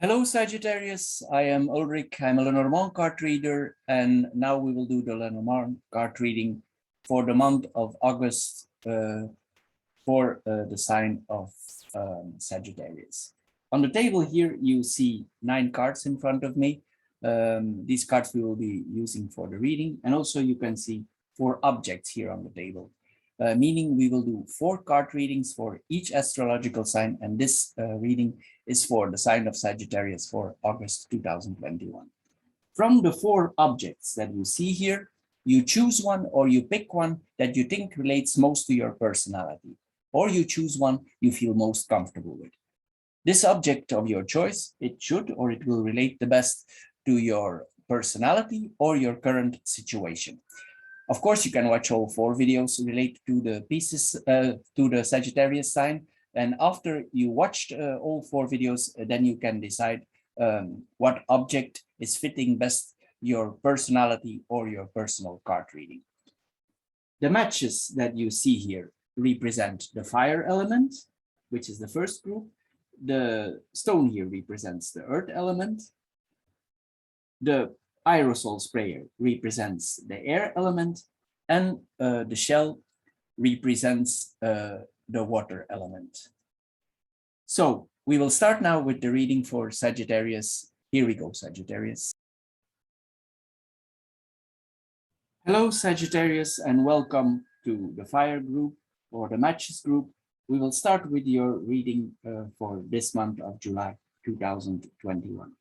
Hello, Sagittarius. I am Ulrich. I'm a Lenormand card reader, and now we will do the Lenormand card reading for the month of August for the sign of Sagittarius. On the table here, you see 9 cards in front of me. These cards we will be using for the reading, and also you can see 4 objects here on the table. Meaning we will do 4 card readings for each astrological sign, and this reading is for the sign of Sagittarius for August 2021. From the 4 objects that you see here, you choose one or you pick one that you think relates most to your personality, or you choose one you feel most comfortable with. This object of your choice, it should or it will relate the best to your personality or your current situation. Of course, you can watch all 4 videos related to the pieces, to the Sagittarius sign. And after you watched all 4 videos, then you can decide what object is fitting best your personality or your personal card reading. The matches that you see here represent the fire element, which is the first group. The stone here represents the earth element. The aerosol sprayer represents the air element, and the shell represents the water element. So we will start now with the reading for Sagittarius. Here we go, Sagittarius. Hello, Sagittarius, and welcome to the fire group or the matches group. We will start with your reading for this month of July 2021.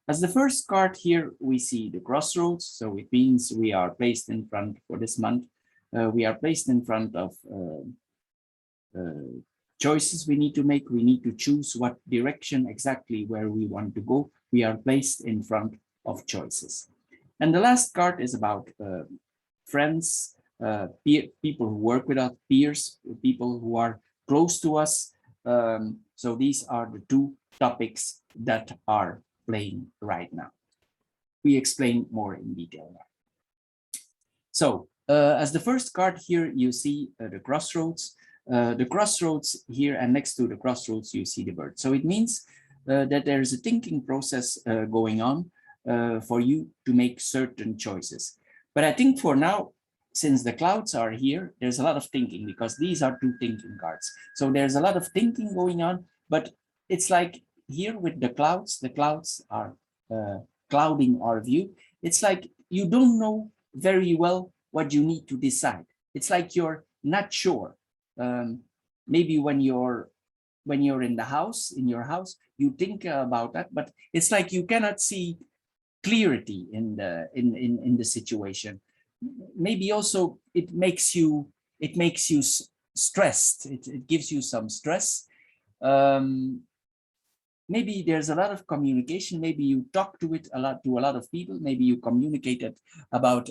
As the first card here, we see the crossroads. So it means we are placed in front for this month. We are placed in front of choices we need to make. We need to choose what direction exactly where we want to go. We are placed in front of choices. And the last card is about friends, people who work with us, peers, people who are close to us. So these are the 2 topics that are playing right now. We explain more in detail now. So as the first card here, you see the crossroads. The crossroads here, and next to the crossroads, you see the bird. So it means that there is a thinking process going on for you to make certain choices. But I think for now, since the clouds are here, there's a lot of thinking because these are 2 thinking cards. So there's a lot of thinking going on, but it's like here with the clouds are clouding our view. It's like you don't know very well what you need to decide. It's like you're not sure. Maybe when you're in the house, in your house, you think about that, but it's like you cannot see clarity in the situation. Maybe also it makes you stressed. It gives you some stress. Maybe there's a lot of communication. Maybe you talk to a lot of people. Maybe you communicated about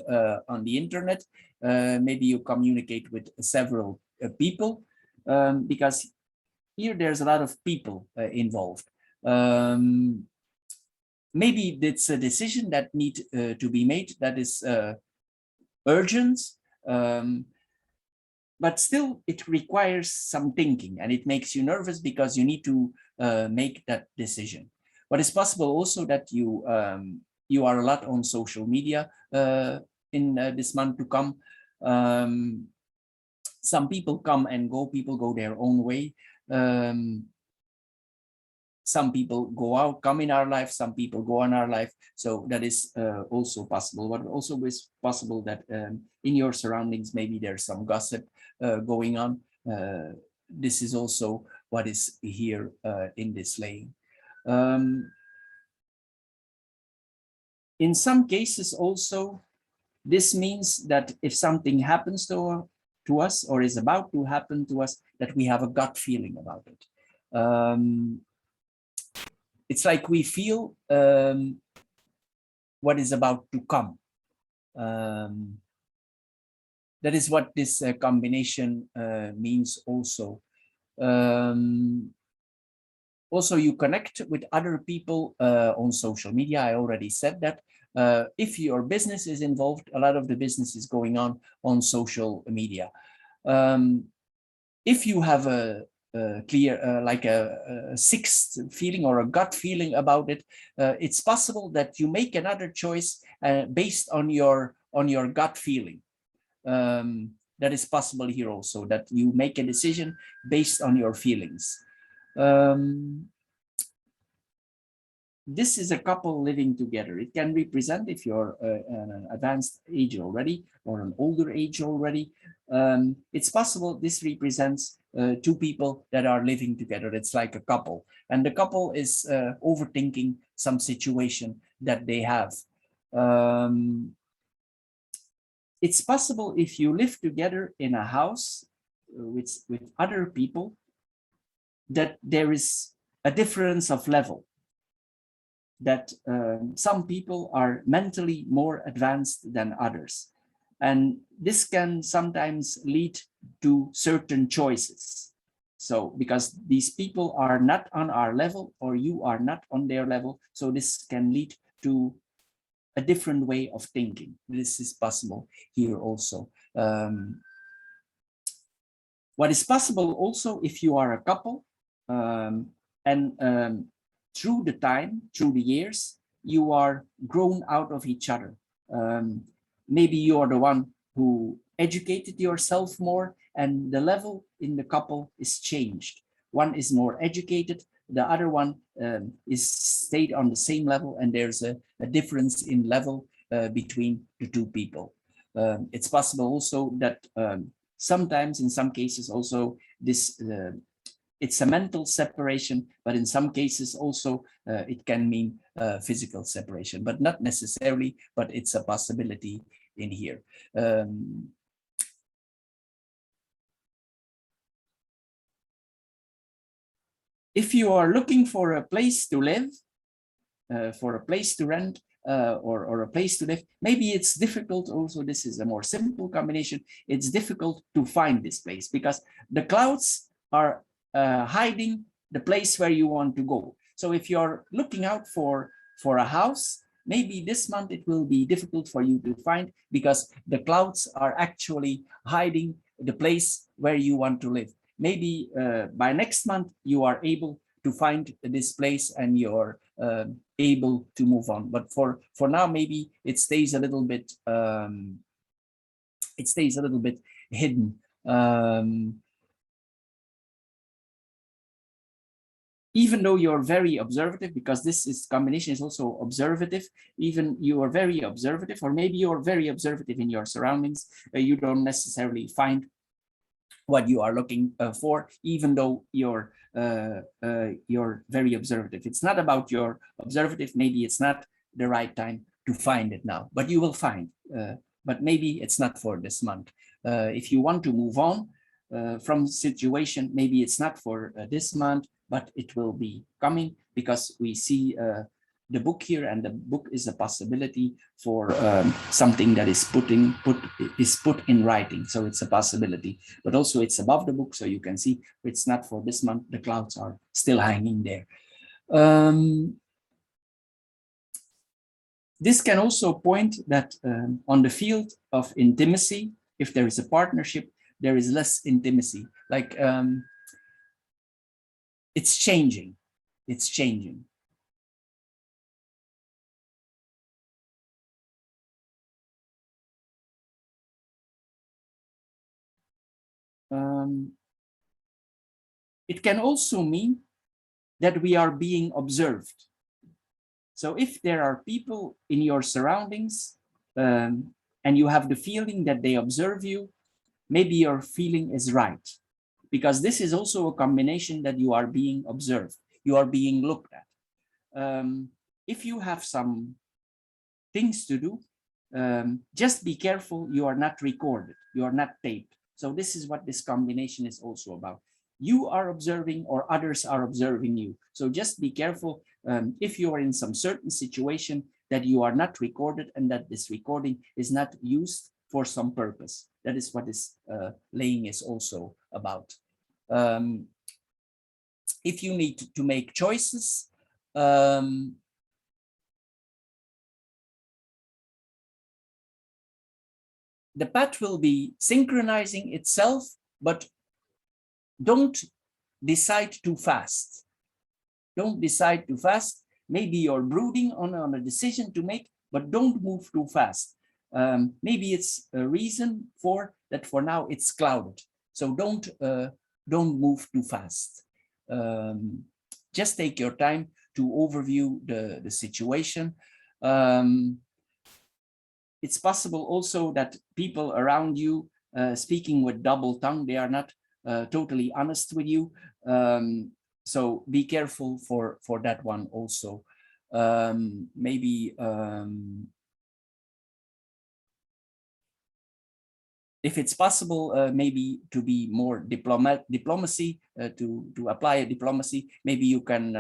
on the internet. Maybe you communicate with several people because here there's a lot of people involved. Maybe it's a decision that needs to be made that is urgent, but still it requires some thinking, and it makes you nervous because you need to make that decision. But it's possible also that you are a lot on social media in this month to come. Some people come and go, people go their own way. Some people go out, come in our life, some people go on our life. So that is also possible. What also is possible that in your surroundings, maybe there's some gossip going on. This is also what is here in this laying. In some cases also, this means that if something happens to us or is about to happen to us, that we have a gut feeling about it. It's like we feel what is about to come. That is what this combination means also. Also, you connect with other people on social media. I already said that. If your business is involved, a lot of the business is going on social media. If you have clear, like a sixth feeling or a gut feeling about it. It's possible that you make another choice based on your gut feeling. That is possible here also, that you make a decision based on your feelings. This is a couple living together. It can represent if you're an advanced age already or an older age already. It's possible this represents two people that are living together. It's like a couple, and the couple is overthinking some situation that they have. It's possible if you live together in a house with other people, that there is a difference of level, that some people are mentally more advanced than others. And this can sometimes lead to certain choices. So because these people are not on our level, or you are not on their level, so this can lead to a different way of thinking. This is possible here also. What is possible also if you are a couple, and through the time, through the years, you are grown out of each other. Maybe you are the one who educated yourself more, and the level in the couple is changed. One is more educated, the other one is stayed on the same level, and there's a difference in level between the two people. It's possible also that sometimes, in some cases also, this it's a mental separation, but in some cases also it can mean physical separation, but not necessarily, but it's a possibility in here. If you are looking for a place to live, for a place to rent, or a place to live, maybe it's difficult also. This is a more simple combination. It's difficult to find this place because the clouds are hiding the place where you want to go. So if you're looking out for a house, maybe this month it will be difficult for you to find, because the clouds are actually hiding the place where you want to live. Maybe by next month you are able to find this place and you're able to move on. But for now, maybe it stays a little bit hidden. Even though you're very observative, because this is combination is also observative, even you are very observative, or maybe you're very observative in your surroundings, you don't necessarily find what you are looking for, even though you're very observative. It's not about your observative. Maybe it's not the right time to find it now, but you will find. But maybe it's not for this month. If you want to move on from situation, maybe it's not for this month, but it will be coming, because we see the book here, and the book is a possibility for something that is put in writing. So it's a possibility, but also it's above the book, so you can see it's not for this month. The clouds are still hanging there. This can also point that on the field of intimacy, if there is a partnership, there is less intimacy. Like it's changing. It's changing. It can also mean that we are being observed. So if there are people in your surroundings and you have the feeling that they observe you, maybe your feeling is right, because this is also a combination that you are being observed, you are being looked at. If you have some things to do, just be careful you are not recorded, you are not taped. So this is what this combination is also about. You are observing, or others are observing you. So just be careful if you are in some certain situation, that you are not recorded, and that this recording is not used for some purpose. That is what this laying is also about. If you need to make choices, the path will be synchronizing itself, but don't decide too fast. Don't decide too fast. Maybe you're brooding on a decision to make, but don't move too fast. Maybe it's a reason for that. For now, it's clouded. So don't move too fast. Just take your time to overview the situation. It's possible also that people around you speaking with double tongue, they are not totally honest with you. So be careful for that one also. Maybe if it's possible, maybe to be more diplomacy, to apply a diplomacy, maybe you can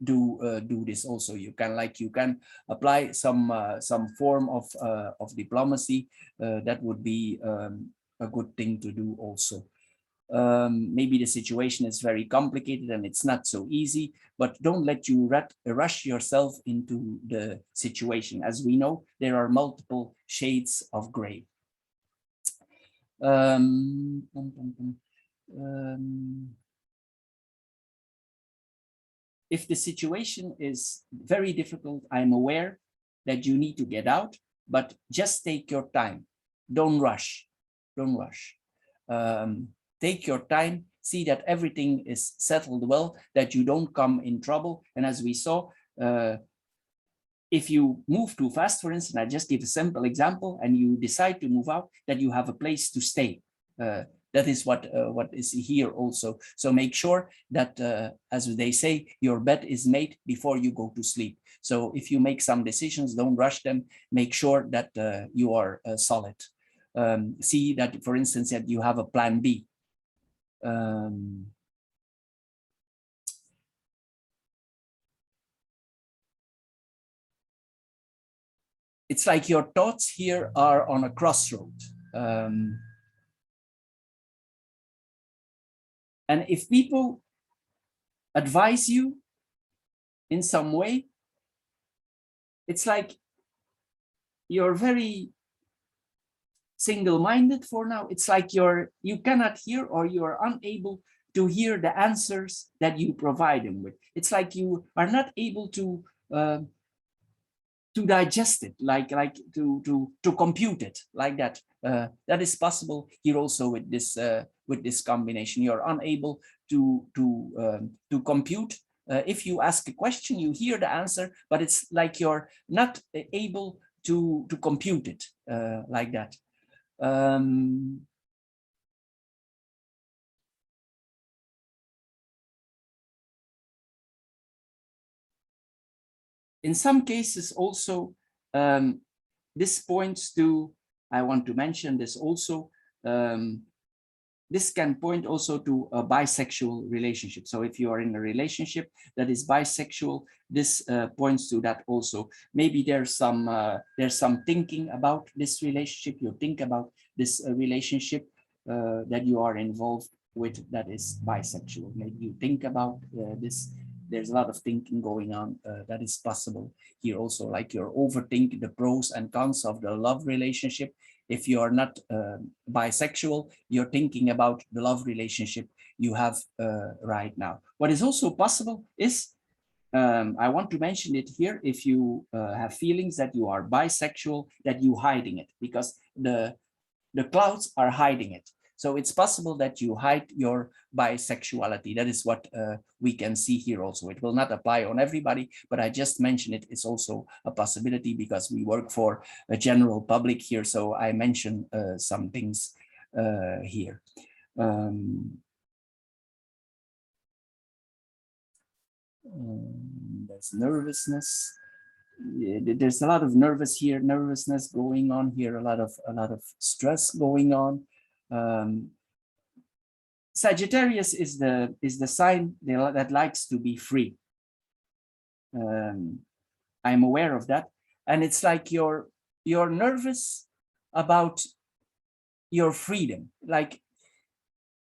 do this also. You can apply some form of diplomacy. That would be a good thing to do also. Maybe the situation is very complicated and it's not so easy, but don't let you rush yourself into the situation. As we know, there are multiple shades of gray. If the situation is very difficult, I'm aware that you need to get out, but just take your time. Don't rush. Don't rush. Take your time, see that everything is settled well, that you don't come in trouble. And as we saw, if you move too fast, for instance, I just give a simple example, and you decide to move out, that you have a place to stay. That is what is here also. So make sure that, as they say, your bed is made before you go to sleep. So if you make some decisions, don't rush them. Make sure that you are solid. See that, for instance, that you have a plan B. It's like your thoughts here are on a crossroad. And if people advise you in some way, it's like you're very single-minded for now. It's like you cannot hear, or you are unable to hear the answers that you provide them with. It's like you are not able to digest it, like to compute it like that. That is possible here also with this combination. You're unable to compute. If you ask a question, you hear the answer, but it's like you're not able to compute it like that. In some cases also, this points to, I want to mention this also, this can point also to a bisexual relationship. So if you are in a relationship that is bisexual, this points to that also. Maybe there's some thinking about this relationship. You think about this relationship that you are involved with that is bisexual. Maybe you think about this. There's a lot of thinking going on that is possible here also, like you're overthinking the pros and cons of the love relationship. If you are not bisexual, you're thinking about the love relationship you have right now. What is also possible is, I want to mention it here, if you have feelings that you are bisexual, that you hiding it, because the clouds are hiding it. So it's possible that you hide your bisexuality. That is what we can see here also. It will not apply on everybody, but I just mentioned it. It's also a possibility because we work for a general public here. So I mentioned some things here. There's nervousness. There's a lot of nervousness going on here, a lot of stress going on. Sagittarius is the sign that likes to be free. I'm aware of that, and it's like you're nervous about your freedom. Like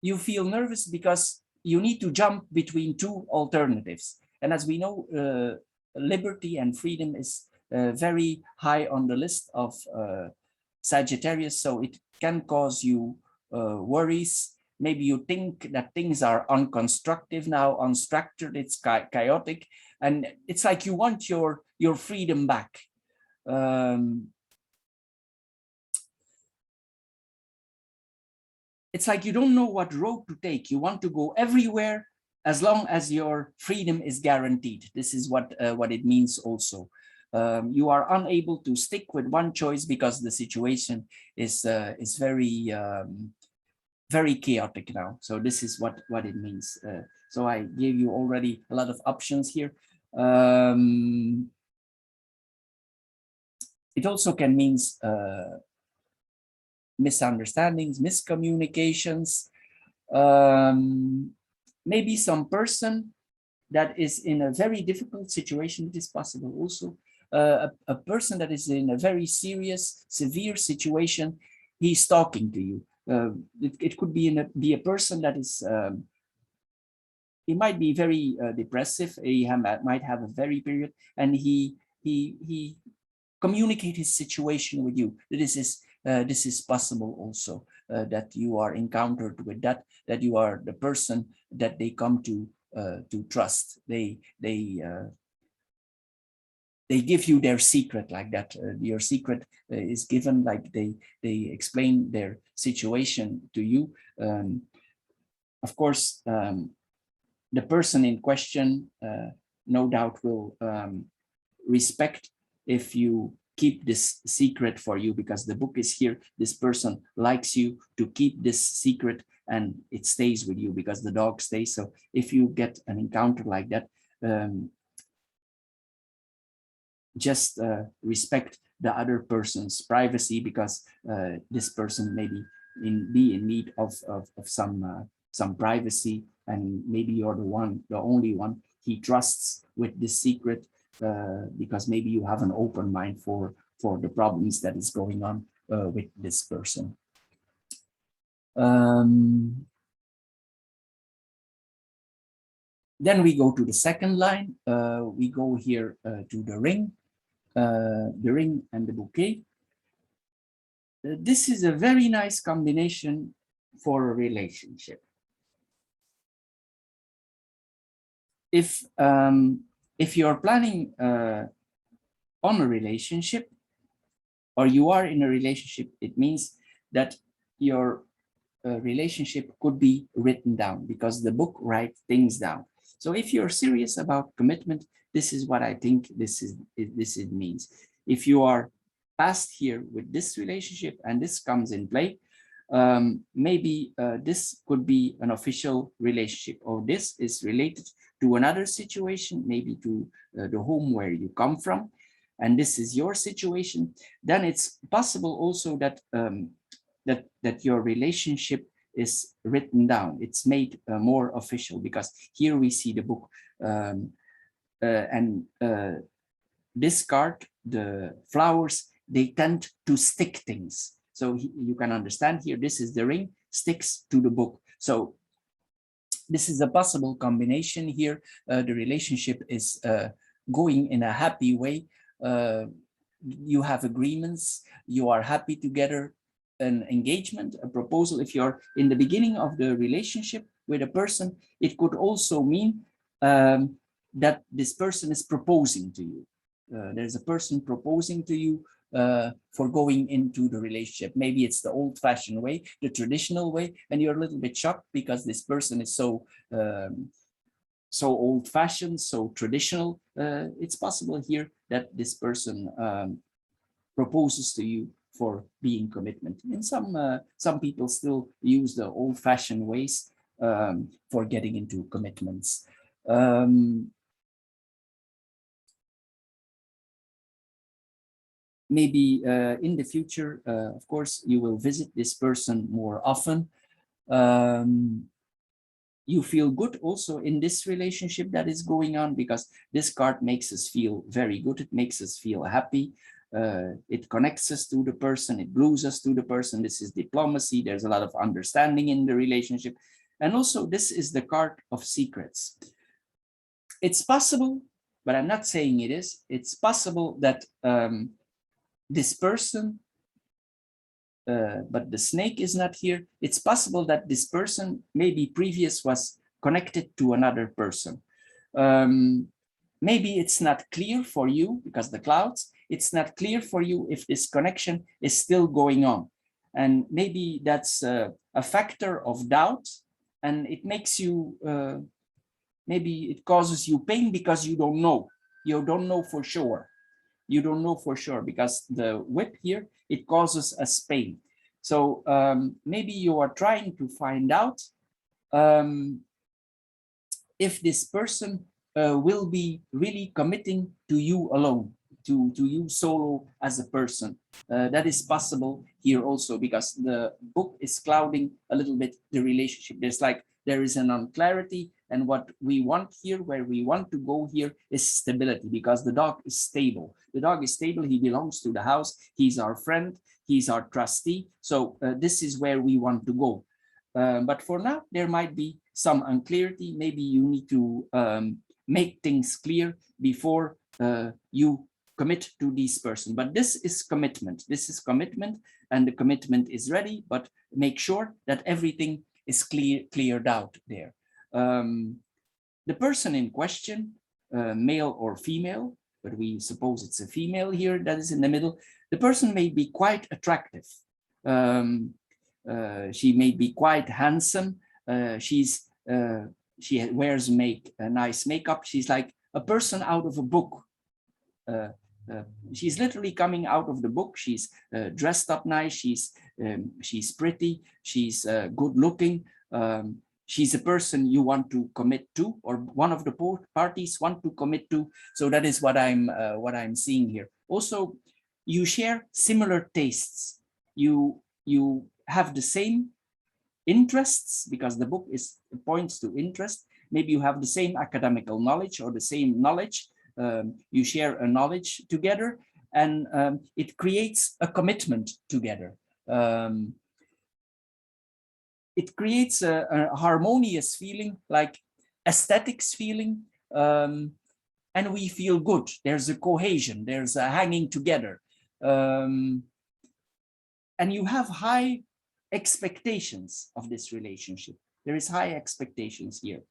you feel nervous because you need to jump between two alternatives, and as we know, liberty and freedom is very high on the list of Sagittarius, so it can cause you worries. maybe you think that things are unconstructive now, unstructured, it's chaotic, and it's like you want your freedom back. It's like you don't know what road to take. You want to go everywhere as long as your freedom is guaranteed. This is what it means also. You are unable to stick with one choice because the situation is very very chaotic now. So this is what it means. So I gave you already a lot of options here. It also can mean misunderstandings, miscommunications, maybe some person that is in a very difficult situation. It is possible also. A person that is in a very serious, severe situation, he's talking to you. It could be a person that is, he might be very depressive. He might have a very period, and he communicate his situation with you. This is possible also, that you are encountered with that you are the person that they come to trust. They give you their secret like that. Your secret is given, like they explain their situation to you. Of course, the person in question no doubt will respect if you keep this secret for you, because the book is here. This person likes you to keep this secret, and it stays with you because the dog stays. So if you get an encounter like that, just respect the other person's privacy, because this person may be in need of some privacy, and maybe you're the only one he trusts with this secret, because maybe you have an open mind for the problems that is going on with this person. Then we go to the second line. We go here to the ring and the bouquet. This is a very nice combination for a relationship. If you're planning on a relationship, or you are in a relationship, it means that your relationship could be written down, because the book writes things down. So if you're serious about commitment, this is what I think it means. If you are past here with this relationship and this comes in play, maybe this could be an official relationship, or this is related to another situation, maybe to the home where you come from, and this is your situation. Then it's possible also that that your relationship is written down. It's made more official, because here we see the book, and this card, the flowers, they tend to stick things. So you can understand here, this is the ring, sticks to the book. So this is a possible combination here. The relationship is going in a happy way. You have agreements, you are happy together. An engagement, a proposal, if you're in the beginning of the relationship with a person, it could also mean that this person is proposing to you. There's a person proposing to you for going into the relationship. Maybe it's the old-fashioned way, the traditional way, and you're a little bit shocked because this person is so old-fashioned, so traditional. It's possible here that this person proposes to you for being commitment. And some people still use the old-fashioned ways for getting into commitments. Maybe in the future, of course, you will visit this person more often. You feel good also in this relationship that is going on, because this card makes us feel very good. It makes us feel happy. It connects us to the person. It glues us to the person. This is diplomacy. There's a lot of understanding in the relationship. And also, this is the card of secrets. It's possible, but I'm not saying it is. It's possible that this person but the snake is not here. It's possible that this person maybe previous was connected to another person. Maybe it's not clear for you because the clouds, it's not clear for you if this connection is still going on. And maybe that's a factor of doubt, and it makes you, maybe it causes you pain because you don't know. You don't know for sure. You don't know for sure because the whip here, it causes us pain. So maybe you are trying to find out if this person will be really committing to you alone, to you solo as a person. That is possible here also because the book is clouding a little bit the relationship. There is an unclarity, and what we want here, where we want to go here, is stability, because the dog is stable. The dog is stable, he belongs to the house, he's our friend, he's our trustee. So this is where we want to go. But for now, there might be some unclarity. Maybe you need to make things clear before you commit to this person. But this is commitment. This is commitment, and the commitment is ready, but make sure that everything is cleared out there. The person in question, male or female, but we suppose it's a female here that is in the middle. The person may be quite attractive. She may be quite handsome. She wears nice makeup. She's like a person out of a book. She's literally coming out of the book. She's dressed up nice. She's pretty. She's good looking. She's a person you want to commit to, or one of the parties want to commit to. So that is what I'm seeing here. Also, you share similar tastes. You have the same interests, because the book points to interest. Maybe you have the same academical knowledge or the same knowledge. You share a knowledge together, and it creates a commitment together. It creates a harmonious feeling, like aesthetics feeling, and we feel good. There's a cohesion, there's a hanging together. And you have high expectations of this relationship. There is high expectations here.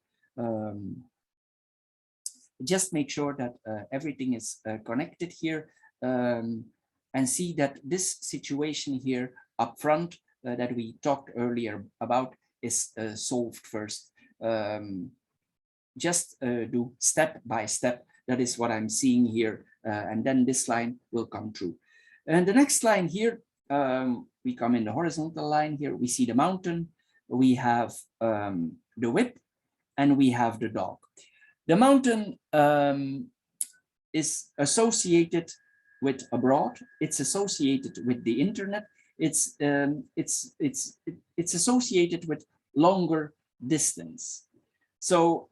Just make sure that everything is connected here, and see that this situation here up front that we talked earlier about is solved first. Just do step by step. That is what I'm seeing here, and then this line will come true. And the next line here, we come in the horizontal line here. We see the mountain, we have the whip, and we have the dog. The mountain is associated with abroad. It's associated with the internet. It's associated with longer distance. So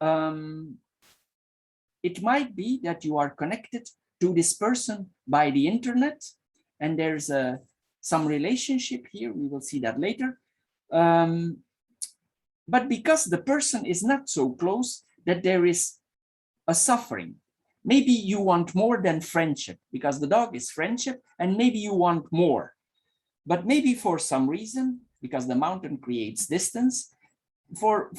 it might be that you are connected to this person by the internet, and there's some relationship here. We will see that later. But because the person is not so close, that there is a suffering. Maybe you want more than friendship, because the dog is friendship, and maybe you want more. But maybe for some reason, because the mountain creates distance, for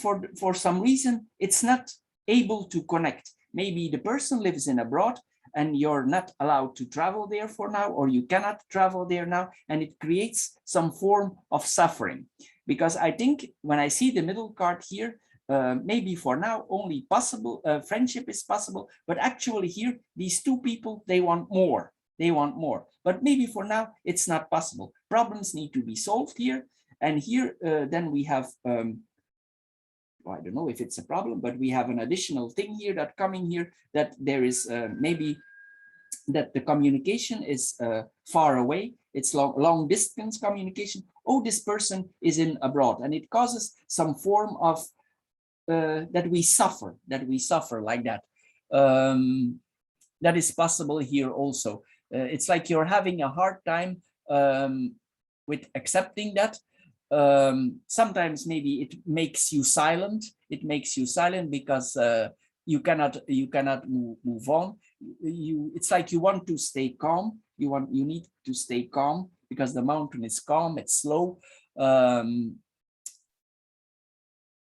some reason, it's not able to connect. Maybe the person lives in abroad and you're not allowed to travel there for now, or you cannot travel there now, and it creates some form of suffering. Because I think when I see the middle card here, maybe for now only possible friendship is possible, but actually here these two people, they want more. They want more, but maybe for now it's not possible. Problems need to be solved here, and here then we have well, I don't know if it's a problem, but we have an additional thing here that coming here, that there is maybe that the communication is far away. It's long distance communication. Oh, this person is in abroad, and it causes some form of that we suffer like that. That is possible here also. It's like you're having a hard time with accepting that. Sometimes maybe it makes you silent. It makes you silent because you cannot move on. It's like you want to stay calm. You need to stay calm because the mountain is calm, it's slow.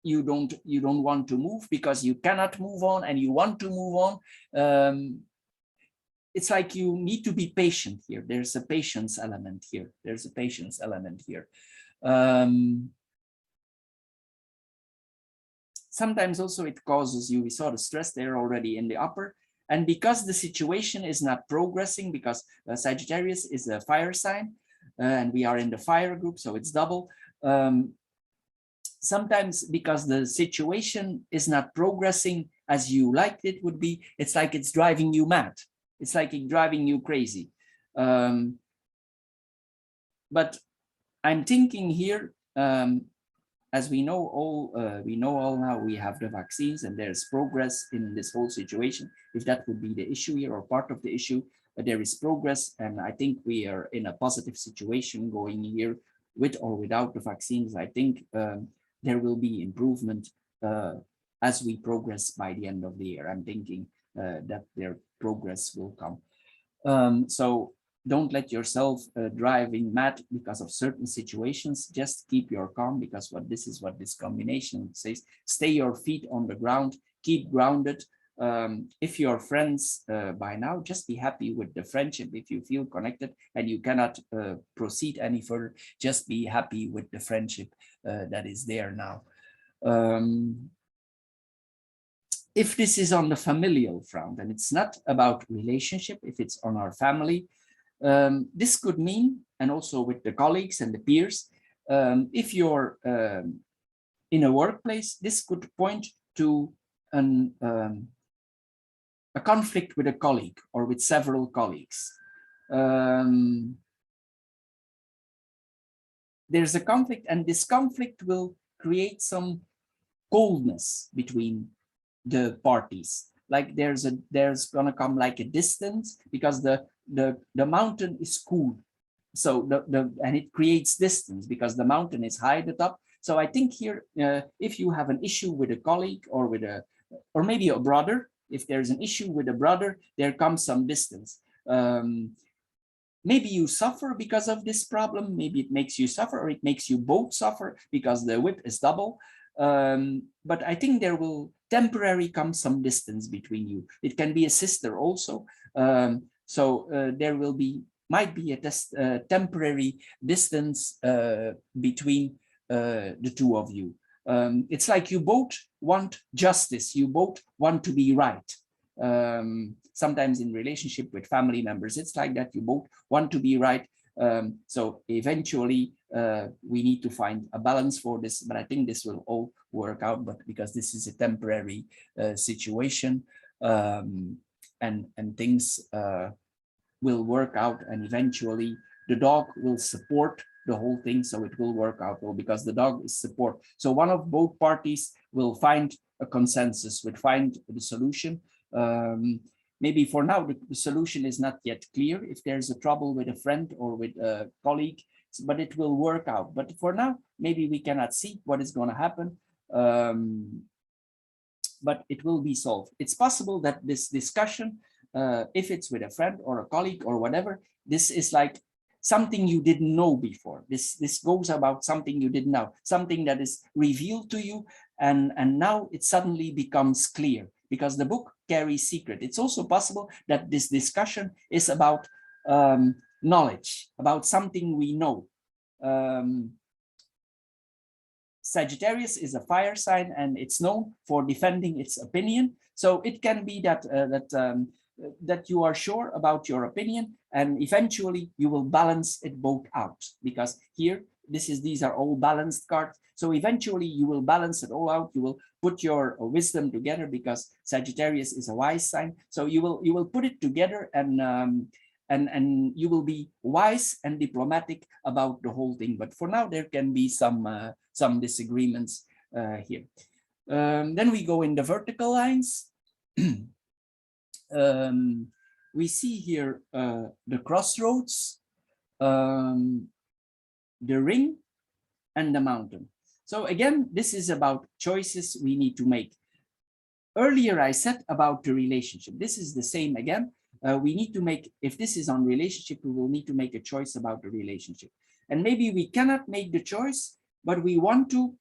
You don't want to move because you cannot move on, and you want to move on. It's like you need to be patient here. There's a patience element here. There's a patience element here. Sometimes also it causes you, we saw the stress there already in the upper, and because the situation is not progressing, because Sagittarius is a fire sign, and we are in the fire group, so it's double. Sometimes because the situation is not progressing as you liked it would be, it's like it's driving you mad. It's like it's driving you crazy. But I'm thinking here, as we know all now, we have the vaccines and there's progress in this whole situation. If that would be the issue here or part of the issue, there is progress, and I think we are in a positive situation going here with or without the vaccines. I think there will be improvement as we progress by the end of the year. I'm thinking that their progress will come. So don't let yourself driving mad because of certain situations. Just keep your calm, because this is what this combination says. Stay your feet on the ground, keep grounded. If you're friends by now, just be happy with the friendship. If you feel connected and you cannot proceed any further, just be happy with the friendship that is there now. If this is on the familial front and it's not about relationship, if it's on our family, this could mean, and also with the colleagues and the peers, if you're in a workplace, this could point to a conflict with a colleague or with several colleagues. There's a conflict, and this conflict will create some coldness between the parties. Like there's gonna come like a distance, because the mountain is cool, so and it creates distance because the mountain is high at the top. So I think here, if you have an issue with a colleague or with or maybe a brother, if there's an issue with a brother, there comes some distance. Maybe you suffer because of this problem. Maybe it makes you suffer, or it makes you both suffer because the whip is double. But I think there will temporarily come some distance between you. It can be a sister also. There might be a temporary distance between the two of you. It's like you both want justice. You both want to be right. Sometimes in relationship with family members, it's like that. You both want to be right. So eventually we need to find a balance for this, but I think this will all work out, but because this is a temporary situation, and things will work out, and eventually the dog will support the whole thing, so it will work out well, because the dog is support. So one of both parties will find a consensus, will find the solution. Maybe for now the solution is not yet clear if there's a trouble with a friend or with a colleague, but it will work out. But for now, maybe we cannot see what is going to happen, but it will be solved. It's possible that this discussion, if it's with a friend or a colleague or whatever, this is like something you didn't know before. This goes about something you didn't know, something that is revealed to you, and now it suddenly becomes clear, because the book carries secret. It's also possible that this discussion is about knowledge, about something we know. Sagittarius is a fire sign, and it's known for defending its opinion. So it can be that that you are sure about your opinion, and eventually you will balance it both out, because here these are all balanced cards. So eventually you will balance it all out. You will put your wisdom together, because Sagittarius is a wise sign. So you will put it together, and you will be wise and diplomatic about the whole thing. But for now, there can be some disagreements here. Then we go in the vertical lines. We see here the crossroads, the ring, and the mountain. So again, this is about choices we need to make. Earlier, I said about the relationship. This is the same again. we need to make, if this is on relationship, we will need to make a choice about the relationship. And maybe we cannot make the choice, but we want to,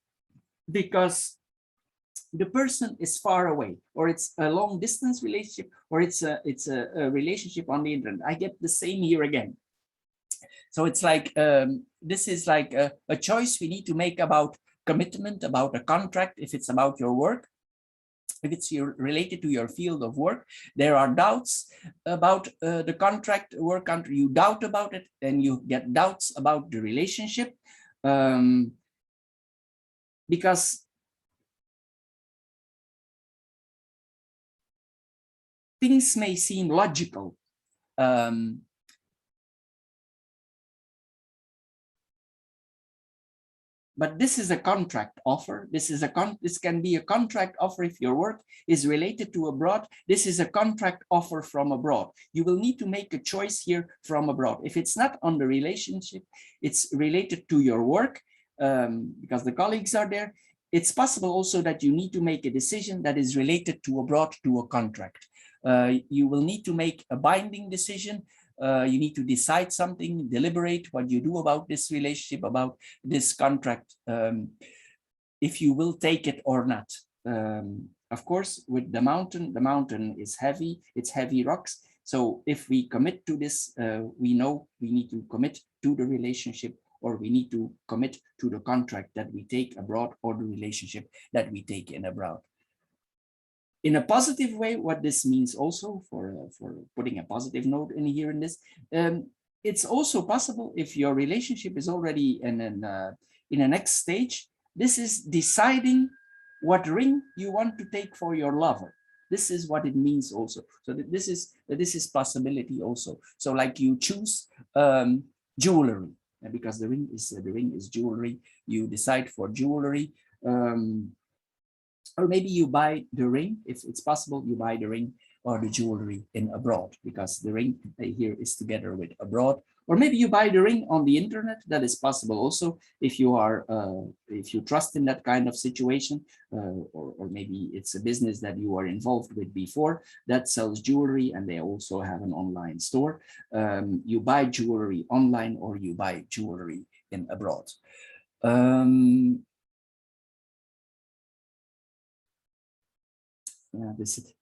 because the person is far away, or it's a long distance relationship, or it's a relationship on the internet. I get the same here again. So it's like, this is like a choice we need to make about commitment, about a contract, if it's about your work. If it's related to your field of work, there are doubts about the contract, work contract, you doubt about it, and you get doubts about the relationship, because things may seem logical. But this is a contract offer. This can be a contract offer if your work is related to abroad. This is a contract offer from abroad. You will need to make a choice here from abroad. If it's not on the relationship, it's related to your work, because the colleagues are there. It's possible also that you need to make a decision that is related to abroad, to a contract. You will need to make a binding decision. You need to decide something, deliberate what you do about this relationship, about this contract, if you will take it or not. Of course, with the mountain is heavy, it's heavy rocks. So if we commit to this, we know we need to commit to the relationship, or we need to commit to the contract that we take abroad, or the relationship that we take in abroad. In a positive way, what this means also, for putting a positive note in here in this, it's also possible if your relationship is already in a next stage. This is deciding what ring you want to take for your lover. This is what it means also. So this is possibility also. So like you choose jewelry, because the ring is jewelry. You decide for jewelry. Or maybe you buy the ring, if it's possible, you buy the ring or the jewelry in abroad, because the ring here is together with abroad. Or maybe you buy the ring on the internet. That is possible also, if you are if you trust in that kind of situation, or maybe it's a business that you are involved with before that sells jewelry, and they also have an online store. You buy jewelry online, or you buy jewelry in abroad. Yeah,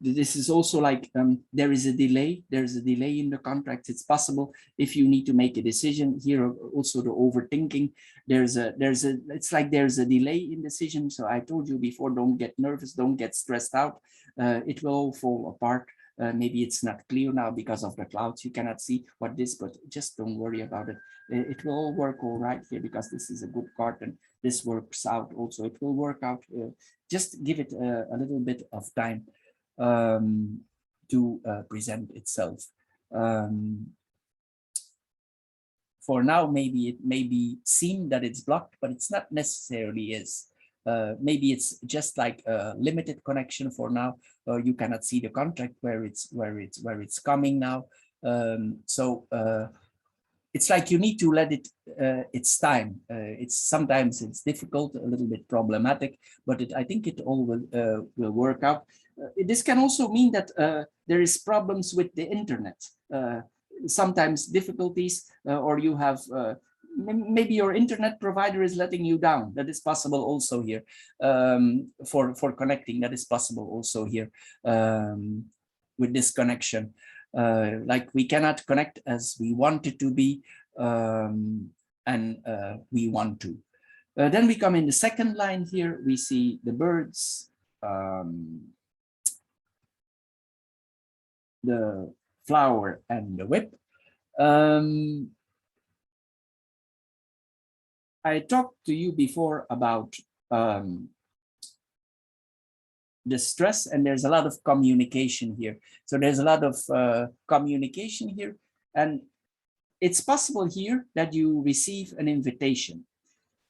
this is also like, there is a delay. There's a delay in the contract. It's possible if you need to make a decision here. Also, the overthinking. It's like there's a delay in decision. So I told you before, don't get nervous, don't get stressed out. It will all fall apart. Maybe it's not clear now because of the clouds. You cannot see what this, but just don't worry about it. It will all work all right here, because this is a good card, and this works out also. It will work out. Just give it a little bit of time to present itself. For now, maybe it may be seen that it's blocked, but it's not necessarily is. Maybe it's just like a limited connection for now. You cannot see the contract where it's coming now. It's like you need to let it its time. Sometimes it's difficult, a little bit problematic, but I think it all will work out. This can also mean that there is problems with the internet. Sometimes difficulties, or you have maybe your internet provider is letting you down. That is possible also here. For connecting, that is possible also here with this connection. Like we cannot connect as we want it to be, and we want to. Then we come in the second line here. We see the birds, the flower, and the whip. I talked to you before about the stress, and there's a lot of communication here. So there's a lot of communication here, and it's possible here that you receive an invitation.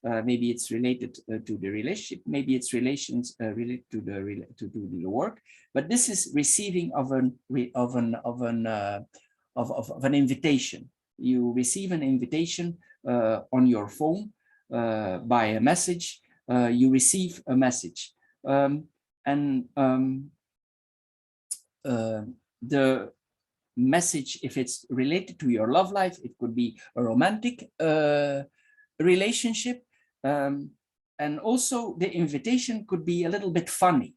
Maybe it's related to the relationship, maybe it's relations related to the work, but this is receiving of an invitation. You receive an invitation on your phone by a message. You receive a message. The message, if it's related to your love life, it could be a romantic relationship. And also the invitation could be a little bit funny.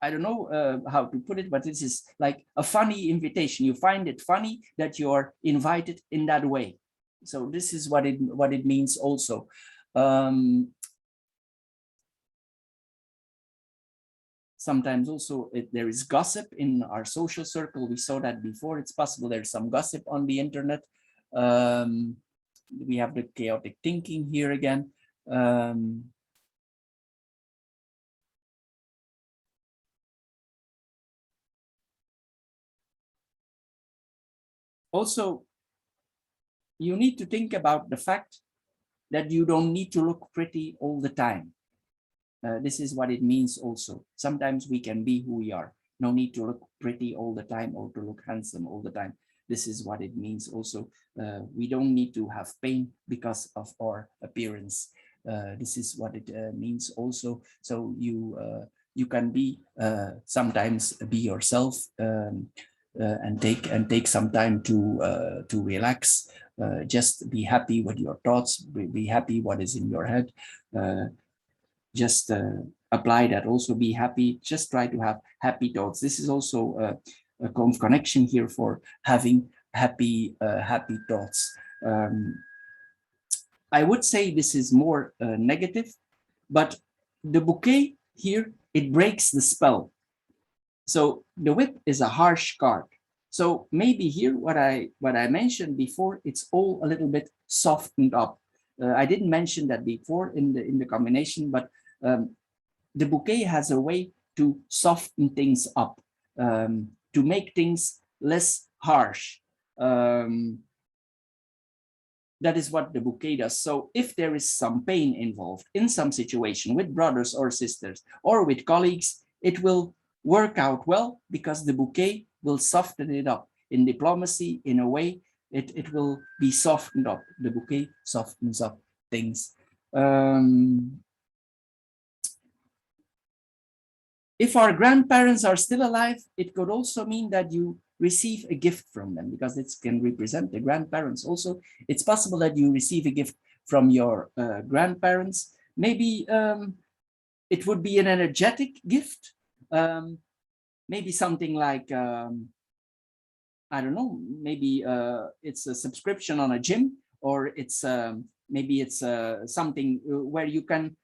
I don't know how to put it, but this is like a funny invitation. You find it funny that you are invited in that way. So this is what it means also. Sometimes also there is gossip in our social circle. We saw that before. It's possible there's some gossip on the internet. We have the chaotic thinking here again. Also, you need to think about the fact that you don't need to look pretty all the time. This is what it means also. Sometimes we can be who we are. No need to look pretty all the time or to look handsome all the time. This is what it means also. We don't need to have pain because of our appearance. This is what it means also. So you can be sometimes be yourself and take some time to relax. Just be happy with your thoughts. Be happy what is in your head. Just apply that. Also be happy. Just try to have happy thoughts. This is also a connection here for having happy thoughts. I would say this is more negative, but the bouquet here, it breaks the spell. So the whip is a harsh card. So maybe here what I mentioned before, it's all a little bit softened up. I didn't mention that before in the combination, but the bouquet has a way to soften things up, to make things less harsh. That is what the bouquet does. So if there is some pain involved in some situation with brothers or sisters or with colleagues, it will work out well because the bouquet will soften it up. In diplomacy, in a way, it will be softened up. The bouquet softens up things. If our grandparents are still alive, it could also mean that you receive a gift from them because it can represent the grandparents. Also, it's possible that you receive a gift from your grandparents. Maybe it would be an energetic gift. Maybe something like, I don't know, maybe it's a subscription on a gym, or it's maybe it's something where you can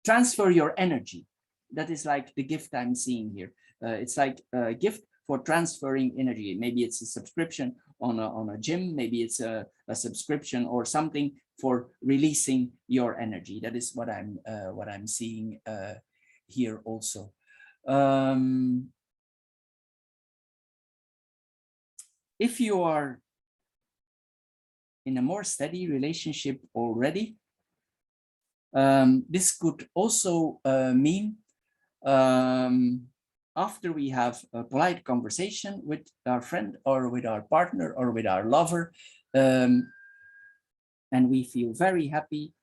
transfer your energy. That is like the gift I'm seeing here. It's like a gift for transferring energy. Maybe it's a subscription on a gym. Maybe it's a subscription or something for releasing your energy. That is what I'm seeing here also. If you are in a more steady relationship already, this could also mean after we have a polite conversation with our friend or with our partner or with our lover, and we feel very happy,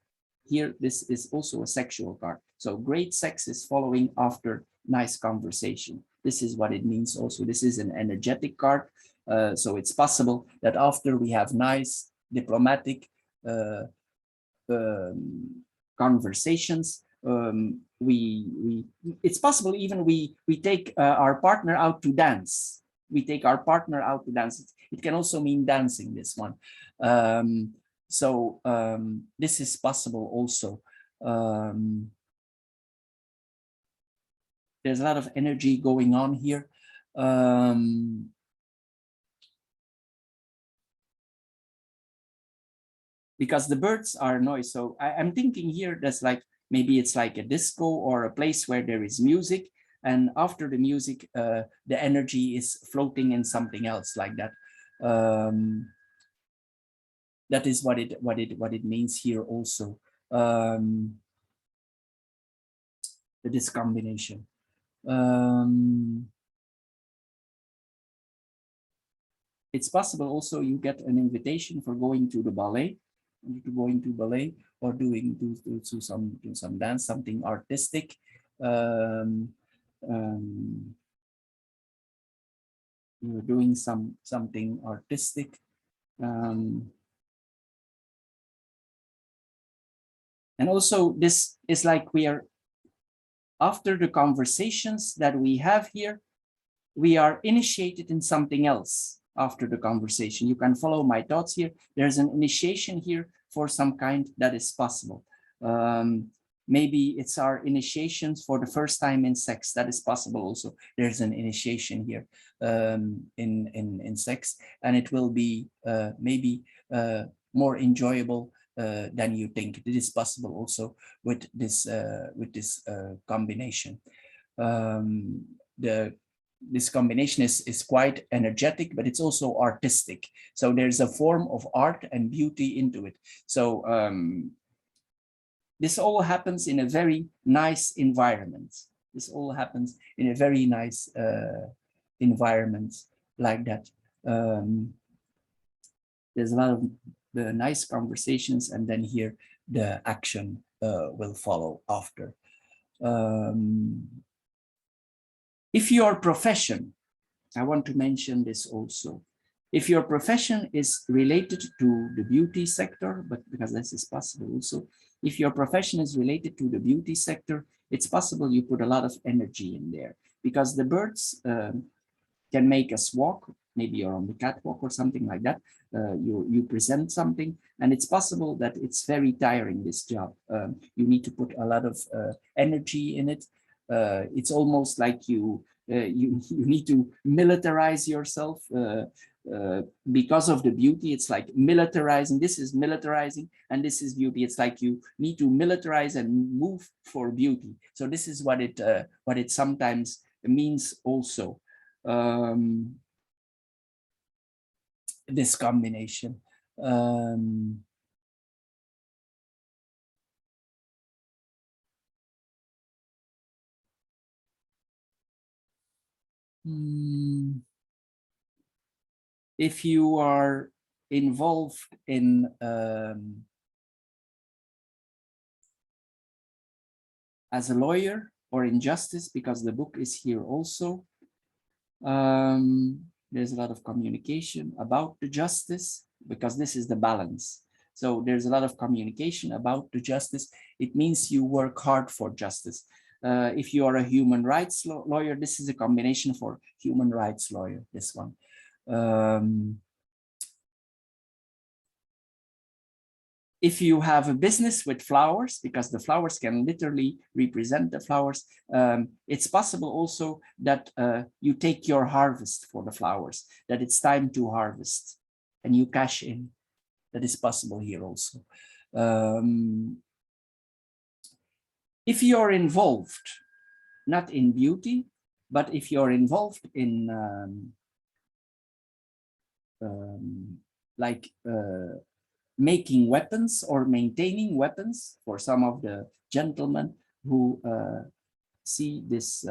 here this is also a sexual card. So great sex is following after nice conversation. This is what it means also. This is an energetic card. So it's possible that after we have nice diplomatic conversations, it's possible even we take our partner out to dance. We take our partner out to dance. It can also mean dancing, this one. So this is possible also. There's a lot of energy going on here. Because the birds are noise. So I'm thinking here that's like, maybe it's like a disco or a place where there is music, and after the music, the energy is floating in something else like that. That is what it means here also. This combination. It's possible also you get an invitation for going to the ballet, or doing some dance, something artistic. doing something artistic. And also this is like we are, after the conversations that we have here, we are initiated in something else after the conversation. You can follow my thoughts here. There's an initiation here for some kind that is possible. Maybe it's our initiations for the first time in sex. That is possible also. There's an initiation here in sex, and it will be maybe more enjoyable than you think. It is possible also with this combination. This combination is quite energetic, but it's also artistic. So there's a form of art and beauty into it. So this all happens in a very nice environment. This all happens in a very nice environment like that. There's a lot of the nice conversations, and then here the action will follow after. If your profession, I want to mention this also. If your profession is related to the beauty sector, but because this is possible also, if your profession is related to the beauty sector, it's possible you put a lot of energy in there, because the birds can make us walk. Maybe you're on the catwalk or something like that. You present something, and it's possible that it's very tiring, this job. You need to put a lot of energy in it. It's almost like you need to militarize yourself because of the beauty. It's like militarizing. This is militarizing, and this is beauty. It's like you need to militarize and move for beauty. So this is what it sometimes means also. This combination. If you are involved in as a lawyer or in justice, because the book is here also, there's a lot of communication about the justice, because this is the balance. So there's a lot of communication about the justice. It means you work hard for justice. If you are a human rights lawyer, this is a combination for human rights lawyer, this one. If you have a business with flowers, because the flowers can literally represent the flowers, it's possible also that you take your harvest for the flowers, that it's time to harvest and you cash in. That is possible here also. If you're involved, not in beauty, but if you're involved in making weapons or maintaining weapons, for some of the gentlemen who see this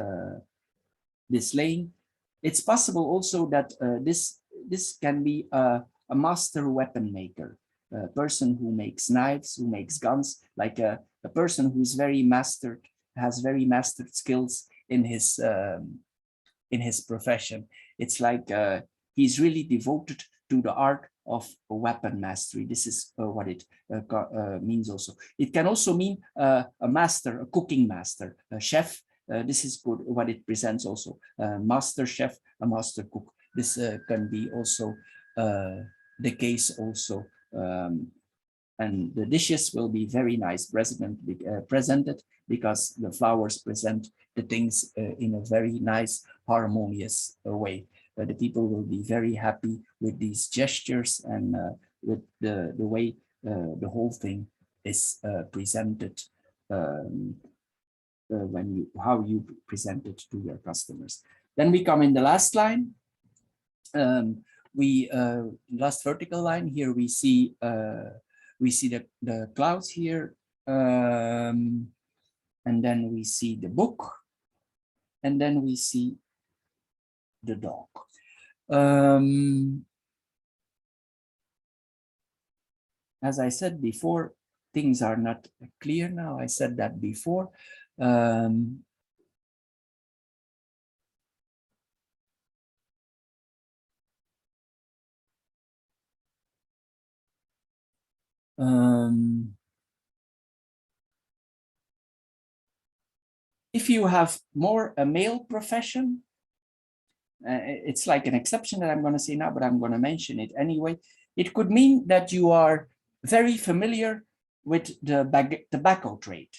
this lane, it's possible also that this can be a master weapon maker, a person who makes knives, who makes guns, like a person who is very mastered, has very mastered skills in his profession. It's like he's really devoted to the art of weapon mastery. This is what it means also. It can also mean a master, a cooking master, a chef. This is good, what it presents also. Master chef, a master cook. This can be also the case also. And the dishes will be very nice presented, because the flowers present the things in a very nice, harmonious way. The people will be very happy with these gestures and with the way the whole thing is presented, how you present it to your customers. Then we come in the last line. Last vertical line here, we see the clouds here, and then we see the book, and then we see the dog. As I said before, things are not clear now. I said that before. If you have more a male profession, it's like an exception that I'm going to say now, but I'm going to mention it anyway. It could mean that you are very familiar with the tobacco trade,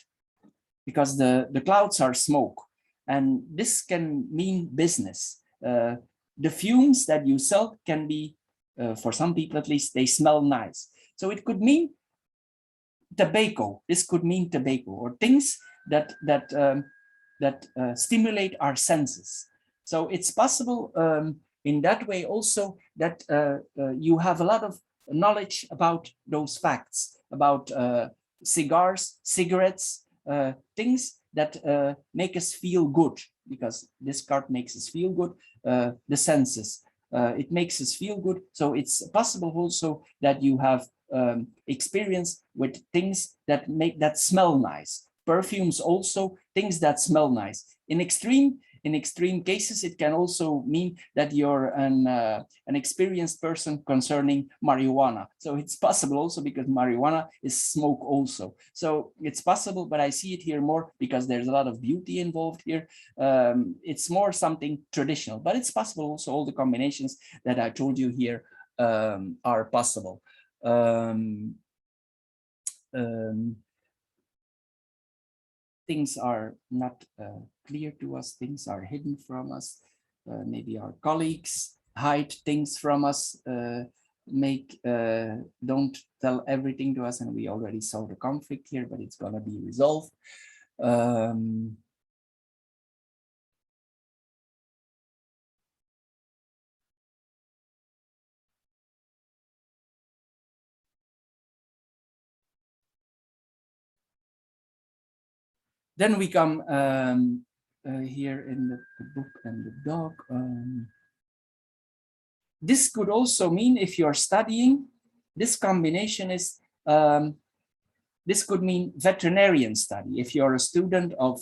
because the clouds are smoke, and this can mean business. The fumes that you sell can be, for some people at least, they smell nice. So it could mean tobacco. This could mean tobacco, or things that stimulate our senses. So it's possible in that way also that you have a lot of knowledge about those facts, about cigars, cigarettes, things that make us feel good, because this card makes us feel good, the senses. It makes us feel good. So it's possible also that you have experience with things that smell nice. Perfumes also, things that smell nice. In extreme cases, it can also mean that you're an experienced person concerning marijuana. So it's possible also because marijuana is smoke also. So it's possible, but I see it here more because there's a lot of beauty involved here. It's more something traditional, but it's possible also all the combinations that I told you here are possible. Things are not clear to us, things are hidden from us. Maybe our colleagues hide things from us, don't tell everything to us, and we already saw the conflict here, but it's gonna be resolved. Then we come here in the book and the dog. This could also mean if you're studying, this combination is, this could mean veterinarian study. If you're a student of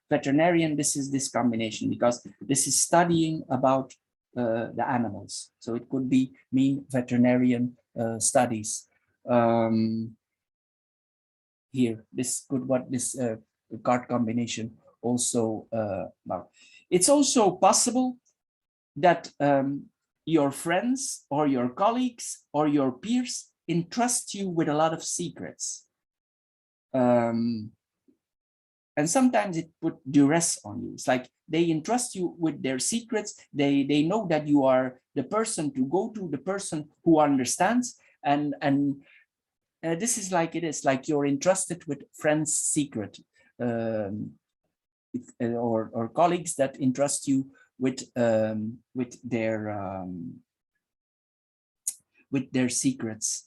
veterinarian, this is this combination, because this is studying about the animals. So it could be mean veterinarian studies. Here, this could what this card combination also well. It's also possible that your friends or your colleagues or your peers entrust you with a lot of secrets. And sometimes it put duress on you. It's like they entrust you with their secrets. They know that you are the person to go to, the person who understands, and this is like, it is like you're entrusted with friends' secret, or colleagues that entrust you with their secrets.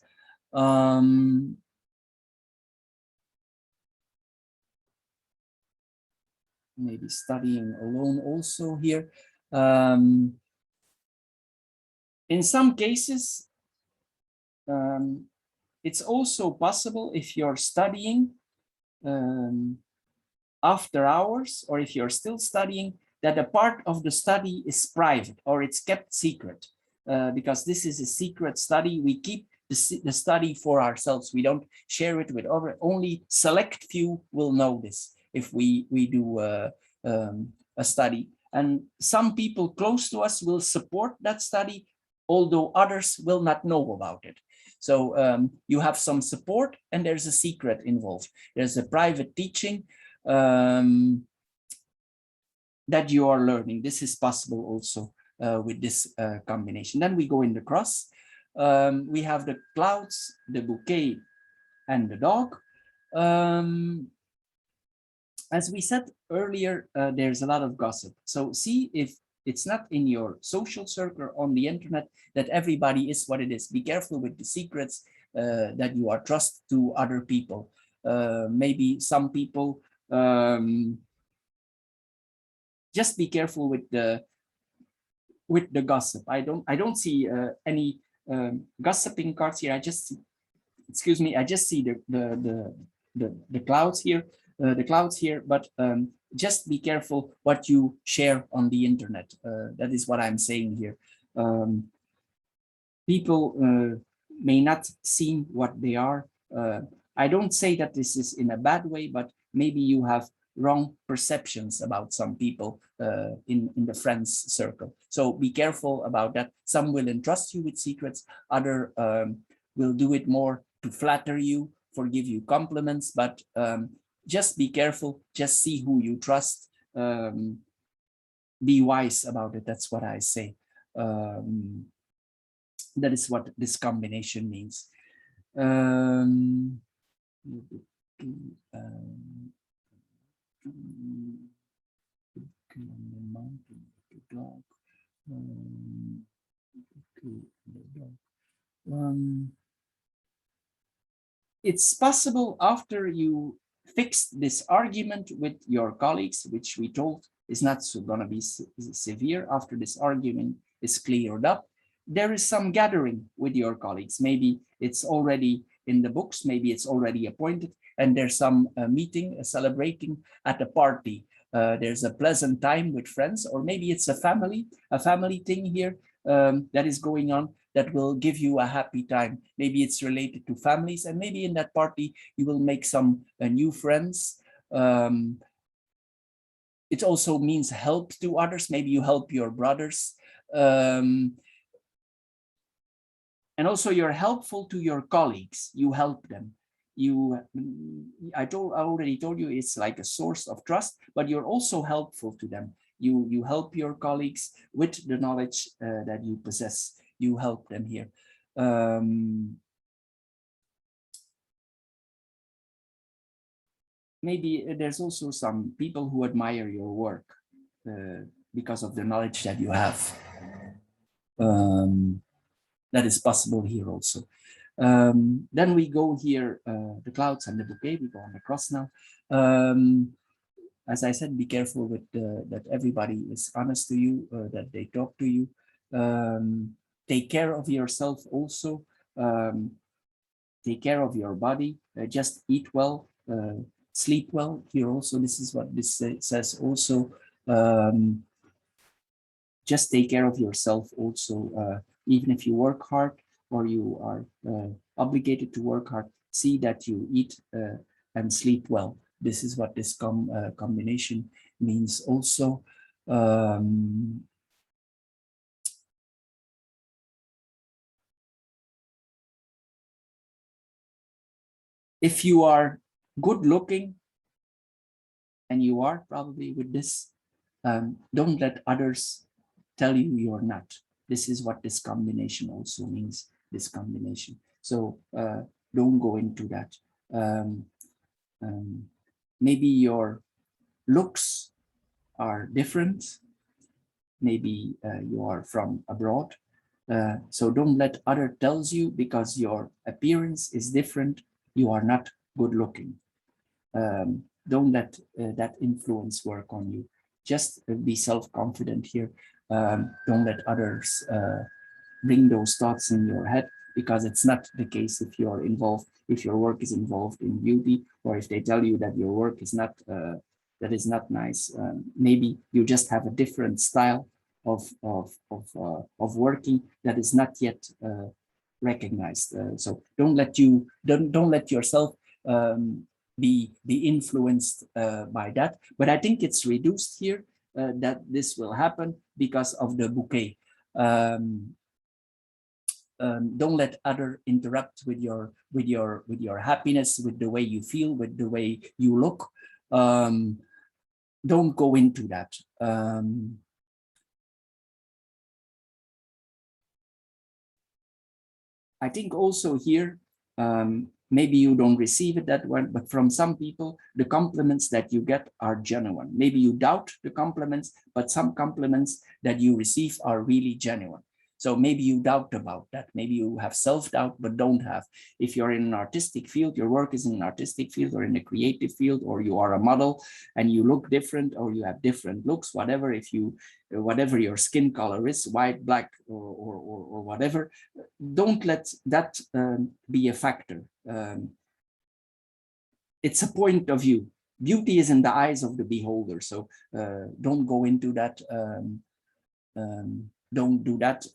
Maybe studying alone also here. In some cases, it's also possible if you're studying after hours, or if you're still studying, that a part of the study is private or it's kept secret, because this is a secret study. We keep the study for ourselves. We don't share it with other. Only select few will know this if we do a study. And some people close to us will support that study, although others will not know about it. So you have some support, and there's a secret involved. There's a private teaching that you are learning. This is possible also with this combination. Then we go in the cross. We have the clouds, the bouquet, and the dog. As we said earlier, there's a lot of gossip. So see if it's not in your social circle on the internet that everybody is what it is. Be careful with the secrets that you are trust to other people. Maybe some people, just be careful with the gossip. I don't see any gossiping cards here. I just see, excuse me, I just see the clouds here. The clouds here, but just be careful what you share on the internet. That is what I'm saying here. People may not seem what they are. I don't say that this is in a bad way, but maybe you have wrong perceptions about some people in the friends circle. So be careful about that. Some will entrust you with secrets, other will do it more to flatter you, for give you compliments, but just be careful, just see who you trust. Be wise about it, that's what I say. That is what this combination means. It's possible after you fixed this argument with your colleagues, which we told is not so going to be severe, after this argument is cleared up, there is some gathering with your colleagues. Maybe it's already in the books, maybe it's already appointed, and there's some meeting, celebrating at a party. There's a pleasant time with friends, or maybe it's a family thing here that is going on, that will give you a happy time. Maybe it's related to families, and maybe in that party you will make some new friends. It also means help to others. Maybe you help your brothers. And also you're helpful to your colleagues. You help them. I already told you it's like a source of trust, but you're also helpful to them. You help your colleagues with the knowledge that you possess. You help them here. Maybe there's also some people who admire your work because of the knowledge that you have. That is possible here also. Then we go here, the clouds and the bouquet, we go on the cross now. As I said, be careful with that everybody is honest to you, that they talk to you. Take care of yourself also. Take care of your body. Just eat well, sleep well. Here also, this is what this says also. Just take care of yourself also. Even if you work hard or you are obligated to work hard, see that you eat and sleep well. This is what this combination means also. If you are good looking, and you are probably with this, don't let others tell you you're not. This is what this combination also means, this combination. So don't go into that. Maybe your looks are different. Maybe you are from abroad. So don't let others tell you because your appearance is different, you are not good looking. Don't let that influence work on you. Just be self-confident here. Don't let others bring those thoughts in your head, because it's not the case if you're involved, if your work is involved in beauty, or if they tell you that your work is not, that is not nice. Maybe you just have a different style of working that is not yet recognized. So don't let yourself be influenced by that. But I think it's reduced here that this will happen because of the bouquet. Don't let others interrupt with your happiness, with the way you feel, with the way you look. Don't go into that. I think also here, maybe you don't receive it that way, but from some people, the compliments that you get are genuine. Maybe you doubt the compliments, but some compliments that you receive are really genuine. So maybe you doubt about that. Maybe you have self-doubt, but don't have. If you're in an artistic field, your work is in an artistic field or in a creative field, or you are a model and you look different, or you have different looks, whatever, whatever your skin color is, white, black, or whatever, don't let that be a factor. It's a point of view. Beauty is in the eyes of the beholder. So don't go into that. Don't do that.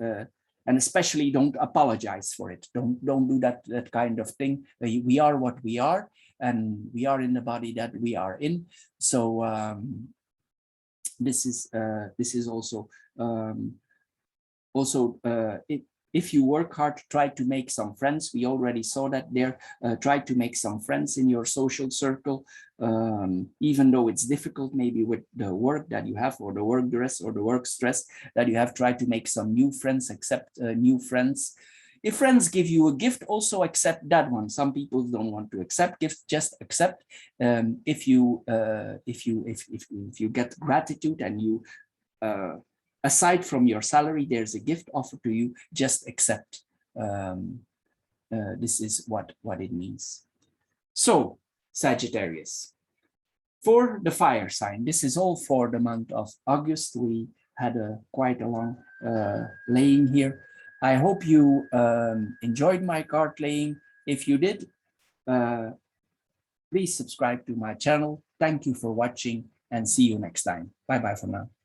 and especially don't apologize for it. Don't do that kind of thing. We are what we are, and we are in the body that we are in. So this is also if you work hard, try to make some friends. We already saw that there. Try to make some friends in your social circle, even though it's difficult, maybe with the work that you have, or the work stress, or the work stress that you have. Try to make some new friends, accept new friends. If friends give you a gift, also accept that one. Some people don't want to accept gifts, just accept. If you get gratitude, and you aside from your salary, there's a gift offered to you, just accept. This is what it means. So, Sagittarius, for the fire sign, this is all for the month of August. We had quite a long laying here. I hope you enjoyed my card laying. If you did, please subscribe to my channel. Thank you for watching, and see you next time. Bye-bye for now.